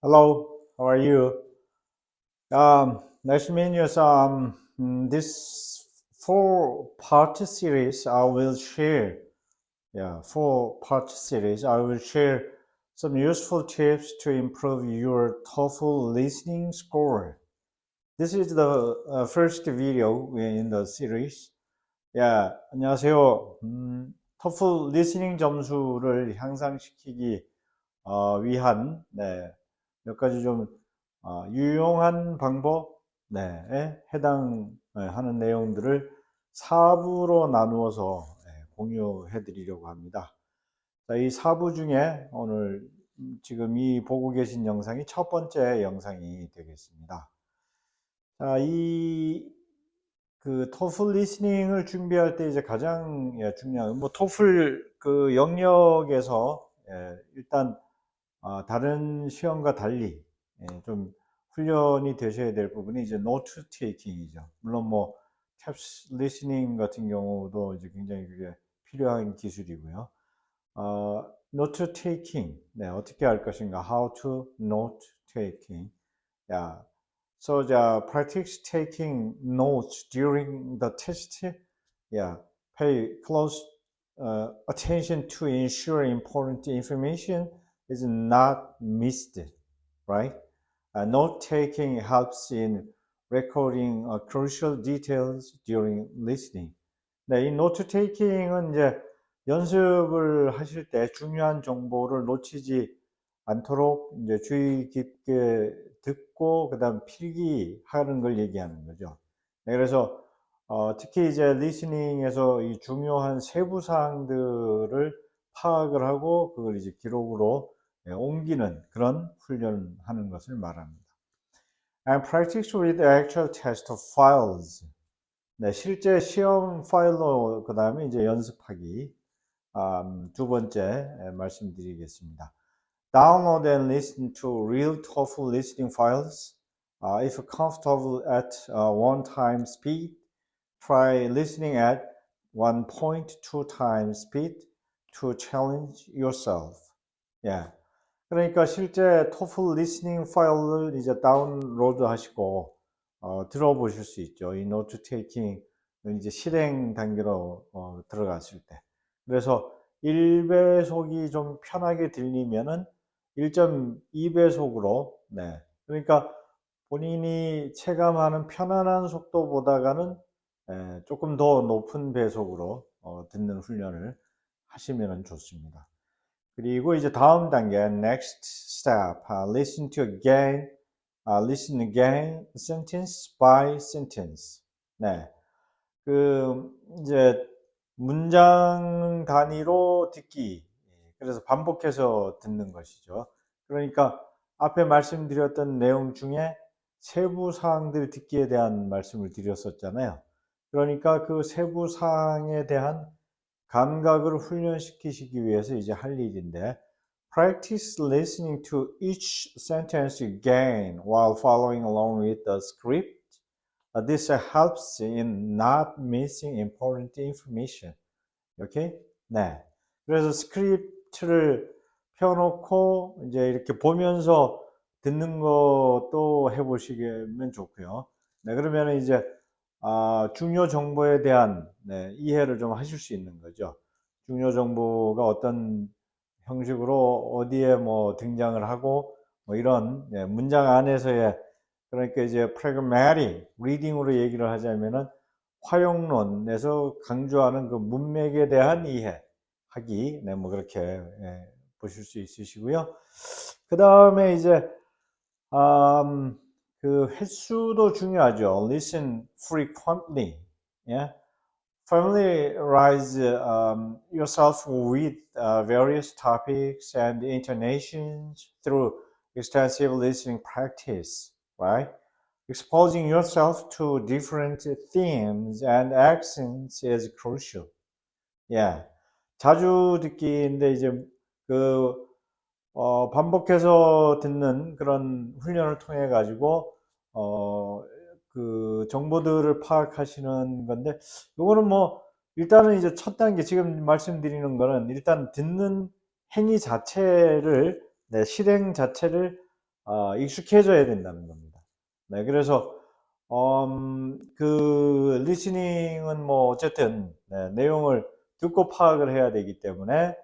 Hello, how are you? Nice to meet you. This four-part series, I will share. Yeah, four-part series. I will share some useful tips to improve your TOEFL listening score. This is the first video in the series. 안녕하세요. TOEFL 리스닝 점수를 향상시키기 위한 몇 가지 좀 유용한 방법에 해당하는 내용들을 4부로 나누어서 공유해 드리려고 합니다. 자, 이 4부 중에 오늘 지금 이 보고 계신 영상이 첫 번째 영상이 되겠습니다. 자, 그 토플 리스닝을 준비할 때 이제 가장 중요한 토플 그 영역에서 일단 다른 시험과 달리 좀 훈련이 되셔야 될 부분이 이제 노트 테이킹이죠. 물론 캡스 리스닝 같은 경우도 이제 굉장히 그게 필요한 기술이고요. 노트 테이킹, 어떻게 할 것인가? How to note taking. Yeah. So the practice taking notes during the test. Yeah. Pay close attention to ensure important information is not missed, right? Note taking helps in recording crucial details during listening. 네, 이 노트 테이킹은 이제 연습을 하실 때 중요한 정보를 놓치지 않도록 이제 주의 깊게 듣고 그다음 필기하는 걸 얘기하는 거죠. 네, 그래서 특히 이제 리스닝에서 이 중요한 세부 사항들을 파악을 하고 그걸 이제 기록으로 옮기는 그런 훈련하는 것을 말합니다. And practice with actual test files. 네, 실제 시험 파일로 그 다음에 이제 연습하기. 두 번째 말씀드리겠습니다. Download and listen to real TOEFL listening files. If comfortable at one time speed, try listening at 1.2 times speed to challenge yourself. 예. 그러니까 실제 토플 리스닝 파일을 이제 다운로드 하시고 들어보실 수 있죠. 이 노트 테이킹 이제 실행 단계로 들어갔을 때. 그래서 1배속이 좀 편하게 들리면은 1.2배속으로, 그러니까 본인이 체감하는 편안한 속도보다는 조금 더 높은 배속으로 듣는 훈련을 하시면 좋습니다. 그리고 이제 다음 단계, next step, listen again, sentence by sentence. 네, 이제 문장 단위로 듣기. 그래서 반복해서 듣는 것이죠. 그러니까 앞에 말씀드렸던 내용 중에 세부 사항들 듣기에 대한 말씀을 드렸었잖아요. 그러니까 그 세부 사항에 대한 감각을 훈련시키시기 위해서 이제 할 일인데, practice listening to each sentence again while following along with the script. This helps in not missing important information. 오케이? 네. 그래서 스크립트를 펴놓고 이제 이렇게 보면서 듣는 것도 해보시면 좋고요. 네, 그러면 이제 중요 정보에 대한 이해를 좀 하실 수 있는 거죠. 중요 정보가 어떤 형식으로 어디에 등장을 하고 이런 문장 안에서의, 그러니까 이제 pragmatic reading으로 얘기를 하자면은 활용론에서 강조하는 그 문맥에 대한 이해하기, 그렇게 보실 수 있으시고요. 그 다음에 이제 그 횟수도 중요하죠. Listen frequently. Yeah. Familiarize yourself with various topics and intonations through extensive listening practice, right? Exposing yourself to different themes and accents is crucial. Yeah. 자주 듣기인데 이제 그 반복해서 듣는 그런 훈련을 통해 가지고 그 정보들을 파악하시는 건데, 요거는 일단은 이제 첫 단계, 지금 말씀드리는 거는 일단 듣는 행위 자체를, 실행 자체를 익숙해져야 된다는 겁니다. 네, 그래서 그 리스닝은 뭐 어쨌든 네, 내용을 듣고 파악을 해야 되기 때문에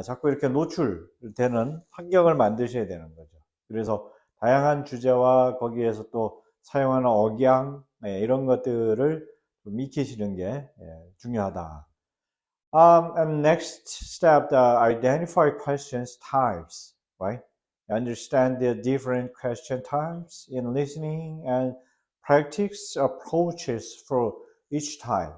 자꾸 이렇게 노출되는 환경을 만드셔야 되는 거죠. 그래서 다양한 주제와 거기에서 또 사용하는 억양 네, 이런 것들을 좀 익히시는 게 중요하다. And next step, identify questions types, right? Understand the different question types in listening and practice approaches for each type.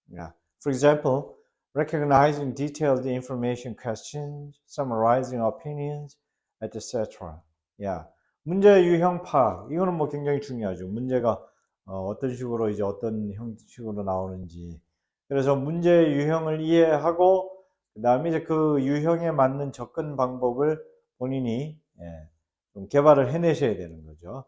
Yeah. For example, recognizing detailed information questions, summarizing opinions, etc. Yeah. 문제 유형 파악. 이거는 뭐 굉장히 중요하죠. 문제가 어떤 식으로 이제 어떤 형식으로 나오는지. 그래서 문제 유형을 이해하고 그다음에 이제 그 유형에 맞는 접근 방법을 본인이 좀 개발을 해내셔야 되는 거죠.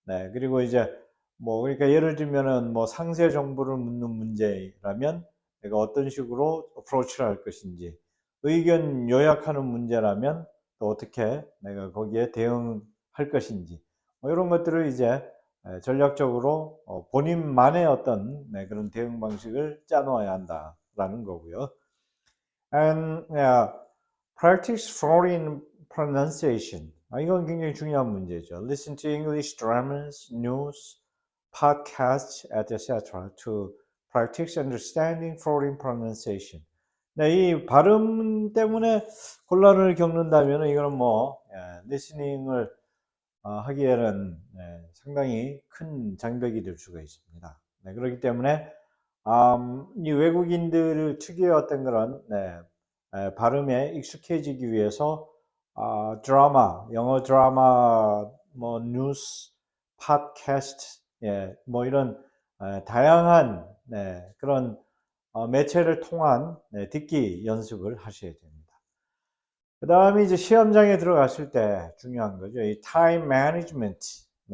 네, 그리고 이제 뭐 그러니까 예를 들면은 뭐 상세 정보를 묻는 문제라면 내가 어떤 식으로 어프로치를 할 것인지, 의견 요약하는 문제라면 또 어떻게 내가 거기에 대응할 것인지, 뭐 이런 것들을 이제 전략적으로 본인만의 어떤 그런 대응 방식을 짜놓아야 한다라는 거고요. And practice foreign pronunciation. 이건 굉장히 중요한 문제죠. Listen to English dramas, news, podcasts, etc. to practice understanding foreign pronunciation. 네, 이 발음 때문에 곤란을 겪는다면 이거는 뭐 리스닝을 하기에는 상당히 큰 장벽이 될 수가 있습니다. 네, 그렇기 때문에 이 외국인들 특유의 어떤 그런 발음에 익숙해지기 위해서 드라마, 영어 드라마, 뭐 뉴스, 팟캐스트, 뭐 이런 다양한 그런 매체를 통한 듣기 연습을 하셔야 됩니다. 그 다음에 이제 시험장에 들어갔을 때 중요한 거죠. 이 time management,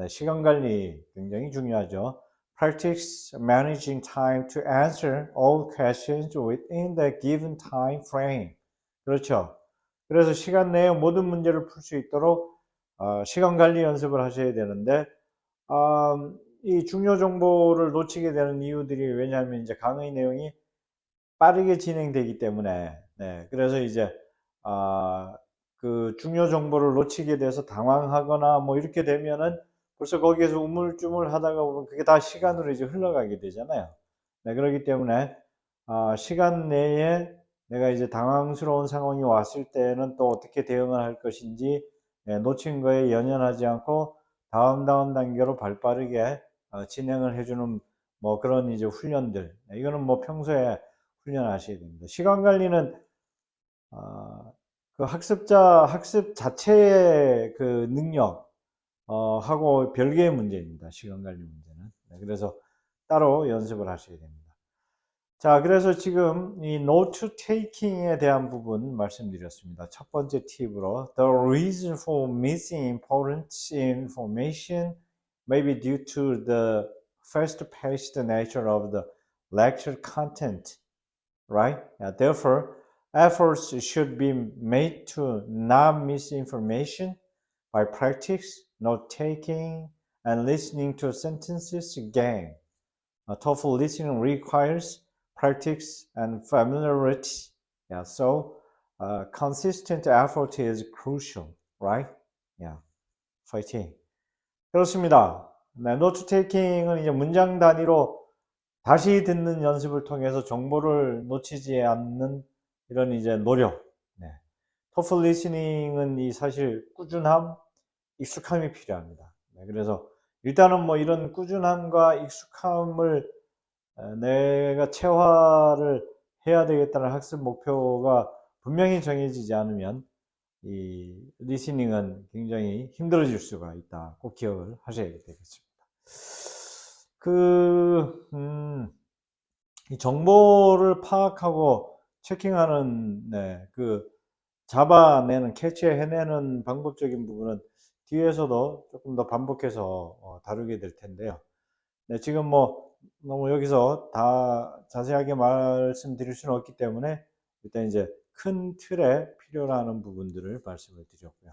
시간 관리 굉장히 중요하죠. Practice managing time to answer all questions within the given time frame. 그렇죠. 그래서 시간 내에 모든 문제를 풀 수 있도록 시간 관리 연습을 하셔야 되는데 이 중요 정보를 놓치게 되는 이유들이 왜냐하면 이제 강의 내용이 빠르게 진행되기 때문에 그래서 이제 그 중요 정보를 놓치게 돼서 당황하거나 뭐 이렇게 되면은 벌써 거기에서 우물쭈물 하다가 보면 그게 다 시간으로 이제 흘러가게 되잖아요. 그렇기 때문에 시간 내에 내가 이제 당황스러운 상황이 왔을 때는 또 어떻게 대응을 할 것인지 놓친 거에 연연하지 않고 다음 단계로 발빠르게 진행을 해주는 뭐 그런 이제 훈련들 이거는 뭐 평소에 훈련하셔야 됩니다. 시간 관리는 그 학습 자체의 그 능력 하고 별개의 문제입니다. 시간 관리 문제는. 그래서 따로 연습을 하셔야 됩니다. 자, 그래서 지금 이 note taking에 대한 부분 말씀드렸습니다. 첫 번째 팁으로 the reason for missing important information may be due to the fast-paced nature of the lecture content. Right? Therefore, efforts should be made to not miss information by practice, note taking, and listening to sentences again. TOEFL listening requires practice and familiarity. Yeah, so consistent effort is crucial, right? Yeah, fighting. 그렇습니다. 네, 노트 테이킹은 이제 문장 단위로 다시 듣는 연습을 통해서 정보를 놓치지 않는 이런 이제 노력. 토플 리스닝은 이 사실 꾸준함, 익숙함이 필요합니다. 그래서 일단은 뭐 이런 꾸준함과 익숙함을 내가 체화를 해야 되겠다는 학습 목표가 분명히 정해지지 않으면 이 리스닝은 굉장히 힘들어질 수가 있다. 꼭 기억을 하셔야 되겠습니다. 이 정보를 파악하고 체킹하는 그 잡아내는 캐치해내는 방법적인 부분은 뒤에서도 조금 더 반복해서 다루게 될 텐데요. 지금 뭐 너무 여기서 다 자세하게 말씀드릴 수는 없기 때문에 일단 이제 큰 틀에 필요로 하는 부분들을 말씀을 드렸고요.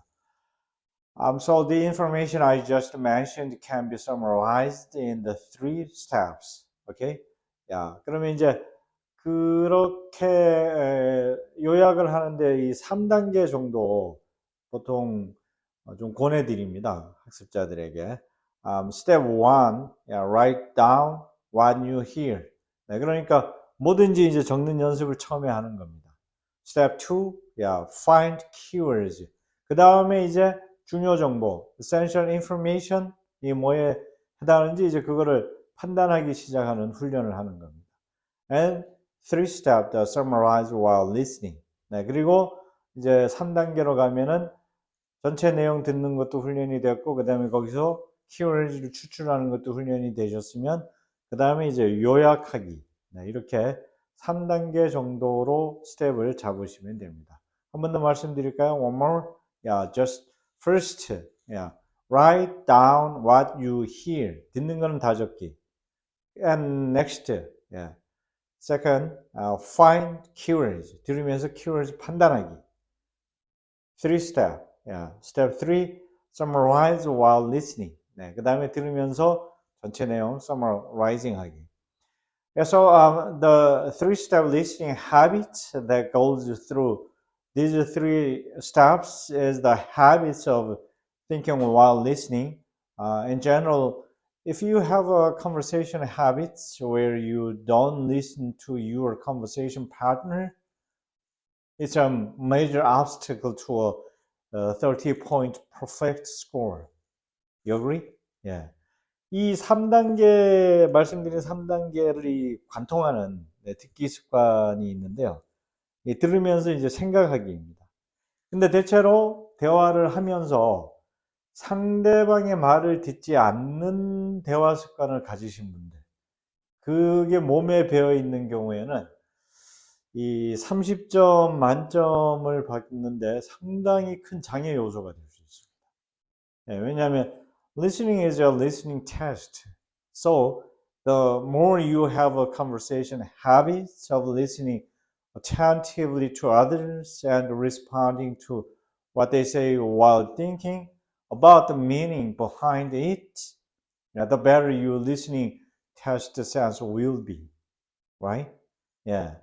So the information I just mentioned can be summarized in the three steps. Okay? 야, 그러면 이제 그렇게 요약을 하는데 이 3단계 정도 보통 좀 권해드립니다. 학습자들에게. Step 1, yeah, write down what you hear. 네, 그러니까 뭐든지 이제 적는 연습을 처음에 하는 겁니다. Step 2, yeah, find keywords. 그 다음에 이제 중요 정보, essential information, 이 뭐에 해당하는지 이제 그거를 판단하기 시작하는 훈련을 하는 겁니다. And three step, the summarize while listening. 네, 그리고 이제 3단계로 가면은 전체 내용 듣는 것도 훈련이 됐고, 그 다음에 거기서 키워드를 추출하는 것도 훈련이 되셨으면, 그 다음에 이제 요약하기. 네, 이렇게 3단계 정도로 스텝을 잡으시면 됩니다. 한 번 더 말씀드릴까요? One more. Yeah, just first. Yeah, write down what you hear. 듣는 거는 다 적기. And next. Yeah. Second, find keywords. 들으면서 keywords 판단하기. Three step. Yeah. Step 3, summarize while listening. 네, 그 다음에 들으면서 전체 내용 summarizing 하기. Yeah, so the three-step listening habit that goes through these three steps is the habits of thinking while listening. In general, if you have a conversation habits where you don't listen to your conversation partner, it's a major obstacle to a 30-point perfect score. You agree? Yeah. 이 3단계, 말씀드린 3단계를 관통하는 듣기 습관이 있는데요. 들으면서 이제 생각하기입니다. 근데 대체로 대화를 하면서 상대방의 말을 듣지 않는 대화 습관을 가지신 분들, 그게 몸에 배어 있는 경우에는 이 30점 만점을 받는데 상당히 큰 장애 요소가 될 수 있습니다. 왜냐하면 listening is a listening test. So the more you have a conversation habits of listening attentively to others and responding to what they say while thinking about the meaning behind it, the better your listening test sense will be, right? Yeah.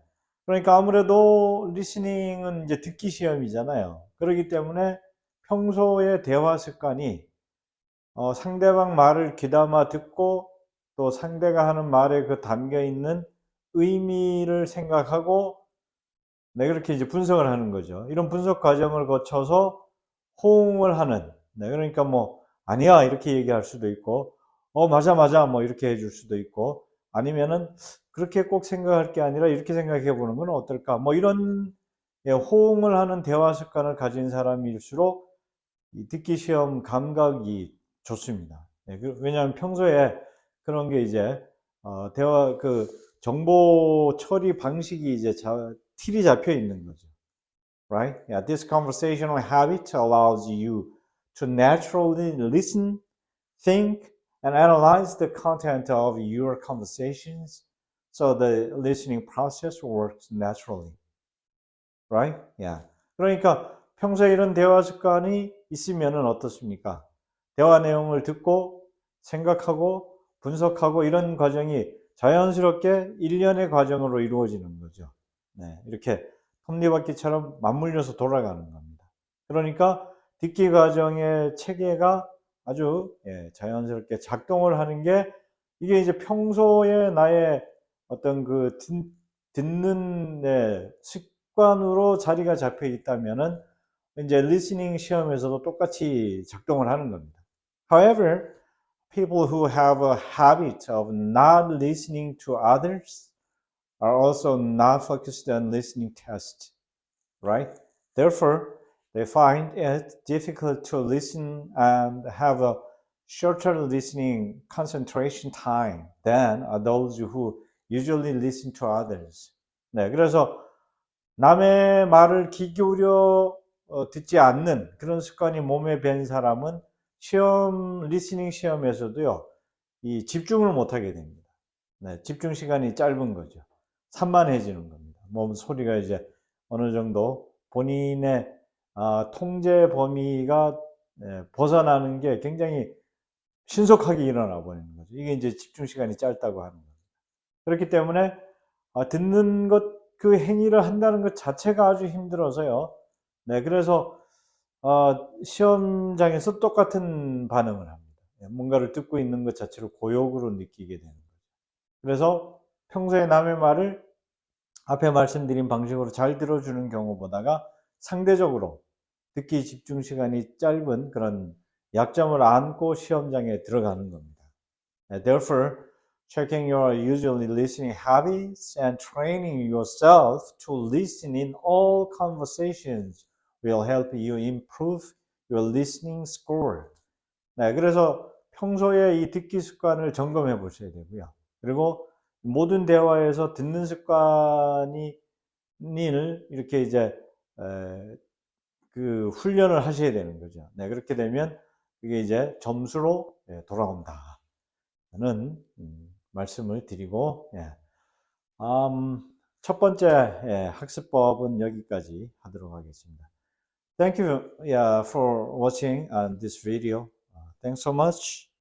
그러니까 아무래도 리스닝은 이제 듣기 시험이잖아요. 그렇기 때문에 평소의 대화 습관이 상대방 말을 귀담아 듣고 또 상대가 하는 말에 그 담겨 있는 의미를 생각하고 네, 그렇게 이제 분석을 하는 거죠. 이런 분석 과정을 거쳐서 호응을 하는, 네, 그러니까 뭐 아니야 이렇게 얘기할 수도 있고 맞아 맞아 뭐 이렇게 해줄 수도 있고 아니면은 그렇게 꼭 생각할 게 아니라 이렇게 생각해 보는 건 어떨까 뭐 이런 호응을 하는 대화 습관을 가진 사람일수록 이 듣기 시험 감각이 좋습니다. 네, 왜냐하면 평소에 그런 게 이제 대화 그 정보 처리 방식이 이제 틀이 잡혀 있는 거죠. Right? Yeah, this conversational habit allows you to naturally listen, think, and analyze the content of your conversations, so the listening process works naturally. Right? Yeah. 그러니까 평소에 이런 대화 습관이 있으면은 어떻습니까? 대화 내용을 듣고 생각하고 분석하고 이런 과정이 자연스럽게 일련의 과정으로 이루어지는 거죠. 네, 이렇게 톱니바퀴처럼 맞물려서 돌아가는 겁니다. 그러니까 듣기 과정의 체계가 아주 자연스럽게 작동을 하는 게 이게 이제 평소에 나의 어떤 그 듣는 습관으로 자리가 잡혀 있다면은 이제 리스닝 시험에서도 똑같이 작동을 하는 겁니다. However, people who have a habit of not listening to others are also not focused on listening tests, right? Therefore, they find it difficult to listen and have a shorter listening concentration time than those who usually listen to others. 네, 그래서 남의 말을 귀 기울여 듣지 않는 그런 습관이 몸에 밴 사람은 리스닝 시험에서도요, 이 집중을 못하게 됩니다. 네, 집중 시간이 짧은 거죠. 산만해지는 겁니다. 몸 소리가 이제 어느 정도 본인의 통제 범위가 벗어나는 게 굉장히 신속하게 일어나 버리는 거죠. 이게 이제 집중 시간이 짧다고 하는 거죠. 그렇기 때문에 듣는 것, 그 행위를 한다는 것 자체가 아주 힘들어서요. 네, 그래서 시험장에서 똑같은 반응을 합니다. 뭔가를 듣고 있는 것 자체를 고역으로 느끼게 되는 거죠. 그래서 평소에 남의 말을 앞에 말씀드린 방식으로 잘 들어주는 경우보다가 상대적으로 듣기 집중 시간이 짧은 그런 약점을 안고 시험장에 들어가는 겁니다. Therefore, checking your usually listening habits and training yourself to listen in all conversations will help you improve your listening score. 네, 그래서 평소에 이 듣기 습관을 점검해 보셔야 되고요. 그리고 모든 대화에서 듣는 습관이 을 이렇게 이제 그 훈련을 하셔야 되는 거죠. 네, 그렇게 되면 그게 이제 점수로 돌아온다는 말씀을 드리고, 첫 번째 학습법은 여기까지 하도록 하겠습니다. Thank you, yeah, for watching this video. Thanks so much.